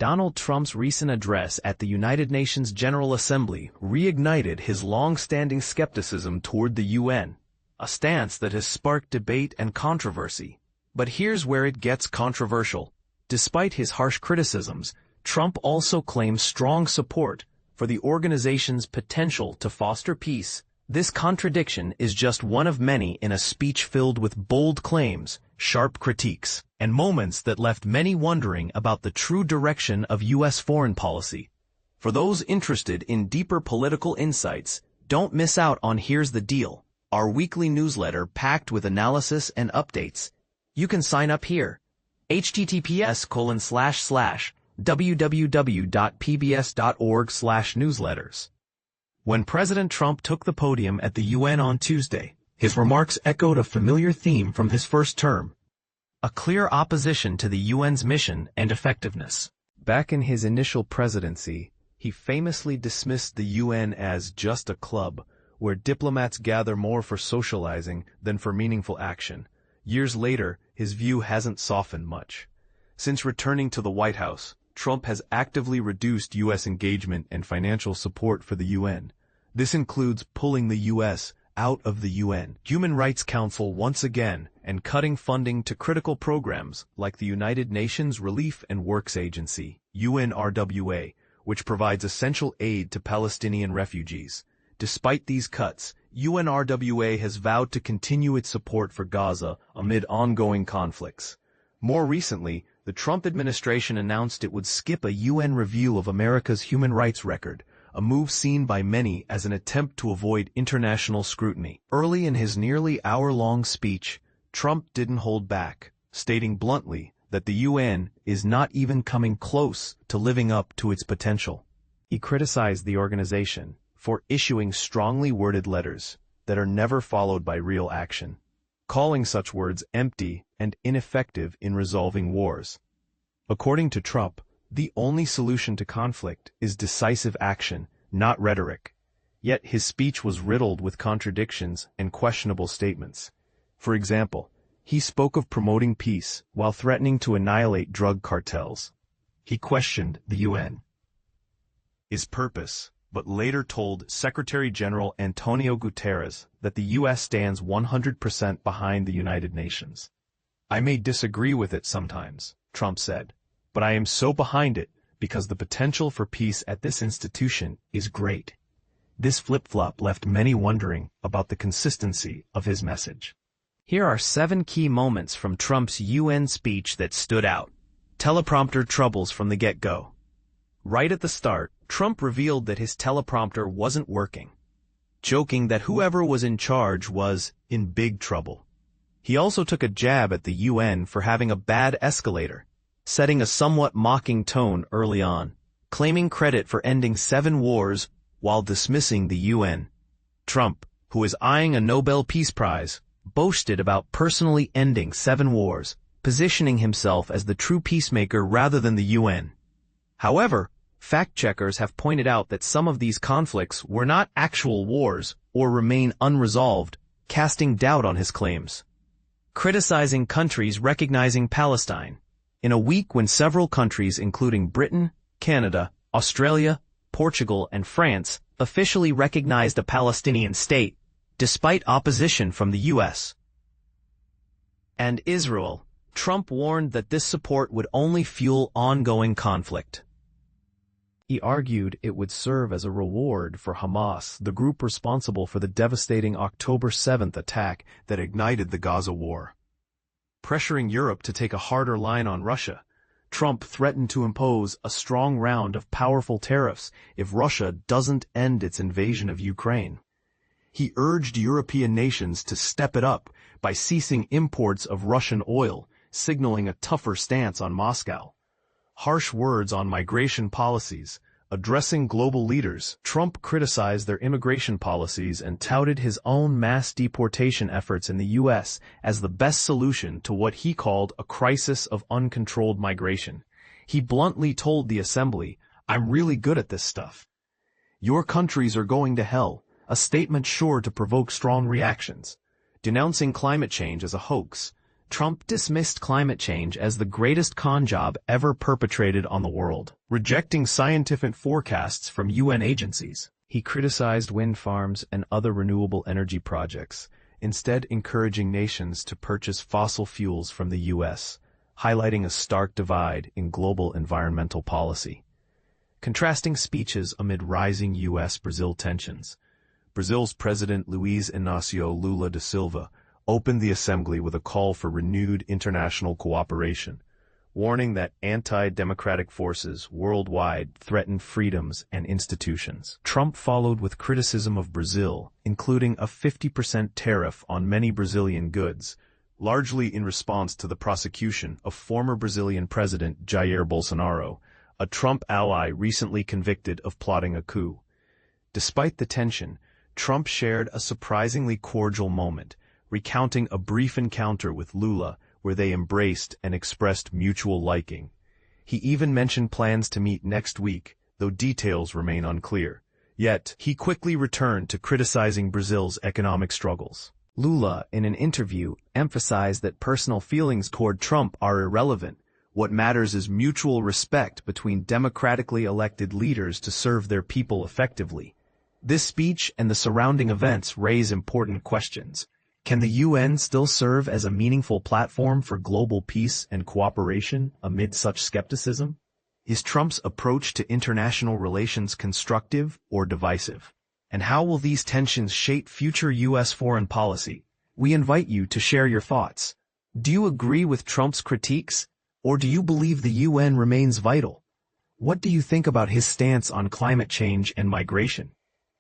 Donald Trump's recent address at the United Nations General Assembly reignited his long-standing skepticism toward the UN, a stance that has sparked debate and controversy. But here's where it gets controversial. Despite his harsh criticisms, Trump also claims strong support for the organization's potential to foster peace. This contradiction is just one of many in a speech filled with bold claims, sharp critiques, and moments that left many wondering about the true direction of U.S. foreign policy. For those interested in deeper political insights, don't miss out on Here's the Deal, our weekly newsletter packed with analysis and updates. You can sign up here. https://www.pbs.org/newsletters. When President Trump took the podium at the UN on Tuesday, his remarks echoed a familiar theme from his first term: a clear opposition to the UN's mission and effectiveness. Back in his initial presidency, he famously dismissed the UN as just a club, where diplomats gather more for socializing than for meaningful action. Years later, his view hasn't softened much. Since returning to the White House, Trump has actively reduced U.S. engagement and financial support for the UN. This includes pulling the U.S. out of the UN Human Rights Council once again and cutting funding to critical programs like the United Nations Relief and Works Agency, UNRWA, which provides essential aid to Palestinian refugees. Despite these cuts, UNRWA has vowed to continue its support for Gaza amid ongoing conflicts. More recently, the Trump administration announced it would skip a UN review of America's human rights record, a move seen by many as an attempt to avoid international scrutiny. Early in his nearly hour-long speech, Trump didn't hold back, stating bluntly that the UN is not even coming close to living up to its potential. He criticized the organization for issuing strongly worded letters that are never followed by real action, calling such words empty and ineffective in resolving wars. According to Trump, the only solution to conflict is decisive action, not rhetoric. Yet his speech was riddled with contradictions and questionable statements. For example, he spoke of promoting peace while threatening to annihilate drug cartels. He questioned the UN's purpose, but later told Secretary General Antonio Guterres that the U.S. stands 100% behind the United Nations. "I may disagree with it sometimes," Trump said, "but I am so behind it because the potential for peace at this institution is great." This flip-flop left many wondering about the consistency of his message. Here are 7 key moments from Trump's UN speech that stood out. Teleprompter troubles from the get-go. Right at the start, Trump revealed that his teleprompter wasn't working, joking that whoever was in charge was in big trouble. He also took a jab at the UN for having a bad escalator, setting a somewhat mocking tone early on, claiming credit for ending 7 wars while dismissing the UN. Trump, who is eyeing a Nobel Peace Prize, boasted about personally ending 7 wars, positioning himself as the true peacemaker rather than the UN. However, fact-checkers have pointed out that some of these conflicts were not actual wars or remain unresolved, casting doubt on his claims. Criticizing countries recognizing Palestine. In a week when several countries including Britain, Canada, Australia, Portugal, and France officially recognized a Palestinian state, despite opposition from the U.S. and Israel, Trump warned that this support would only fuel ongoing conflict. He argued it would serve as a reward for Hamas, the group responsible for the devastating October 7th attack that ignited the Gaza war. Pressuring Europe to take a harder line on Russia, Trump threatened to impose a strong round of powerful tariffs if Russia doesn't end its invasion of Ukraine. He urged European nations to step it up by ceasing imports of Russian oil, signaling a tougher stance on Moscow. Harsh words on migration policies. Addressing global leaders, Trump criticized their immigration policies and touted his own mass deportation efforts in the U.S. as the best solution to what he called a crisis of uncontrolled migration. He bluntly told the assembly, "I'm really good at this stuff. Your countries are going to hell," a statement sure to provoke strong reactions. Denouncing climate change as a hoax, Trump dismissed climate change as the greatest con job ever perpetrated on the world, rejecting scientific forecasts from UN agencies. He criticized wind farms and other renewable energy projects, instead encouraging nations to purchase fossil fuels from the U.S., highlighting a stark divide in global environmental policy. Contrasting speeches amid rising U.S.-Brazil tensions, Brazil's President Luiz Inácio Lula da Silva opened the assembly with a call for renewed international cooperation, warning that anti-democratic forces worldwide threaten freedoms and institutions. Trump followed with criticism of Brazil, including a 50% tariff on many Brazilian goods, largely in response to the prosecution of former Brazilian President Jair Bolsonaro, a Trump ally recently convicted of plotting a coup. Despite the tension, Trump shared a surprisingly cordial moment, recounting a brief encounter with Lula where they embraced and expressed mutual liking. He even mentioned plans to meet next week, though details remain unclear. Yet, he quickly returned to criticizing Brazil's economic struggles. Lula, in an interview, emphasized that personal feelings toward Trump are irrelevant. What matters is mutual respect between democratically elected leaders to serve their people effectively. This speech and the surrounding events raise important questions. Can the UN still serve as a meaningful platform for global peace and cooperation amid such skepticism? Is Trump's approach to international relations constructive or divisive? And how will these tensions shape future U.S. foreign policy? We invite you to share your thoughts. Do you agree with Trump's critiques, or do you believe the UN remains vital? What do you think about his stance on climate change and migration?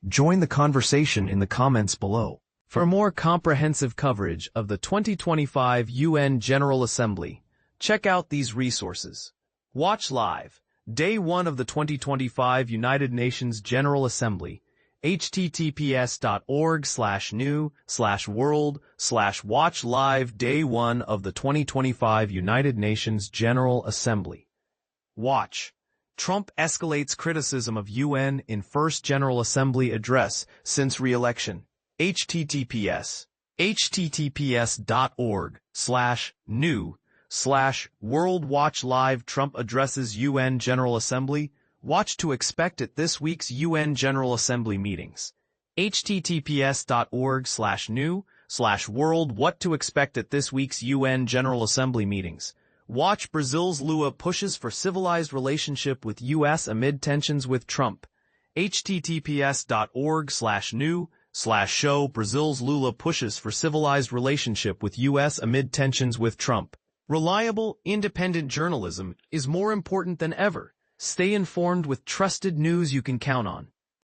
Join the conversation in the comments below. For more comprehensive coverage of the 2025 UN General Assembly, check out these resources. Watch live, Day 1 of the 2025 United Nations General Assembly, https://new/world/watch live Day 1 of the 2025 United Nations General Assembly. Watch. Trump escalates criticism of UN in first General Assembly address since re-election. https://new/world watch live Trump addresses UN General Assembly. Watch to expect at this week's UN General Assembly meetings. https://new/world what to expect at this week's UN General Assembly meetings. Watch Brazil's Lula pushes for civilized relationship with U.S. amid tensions with Trump. https://new/show Brazil's Lula pushes for civilized relationship with U.S. amid tensions with Trump. Reliable, independent journalism is more important than ever. Stay informed with trusted news you can count on.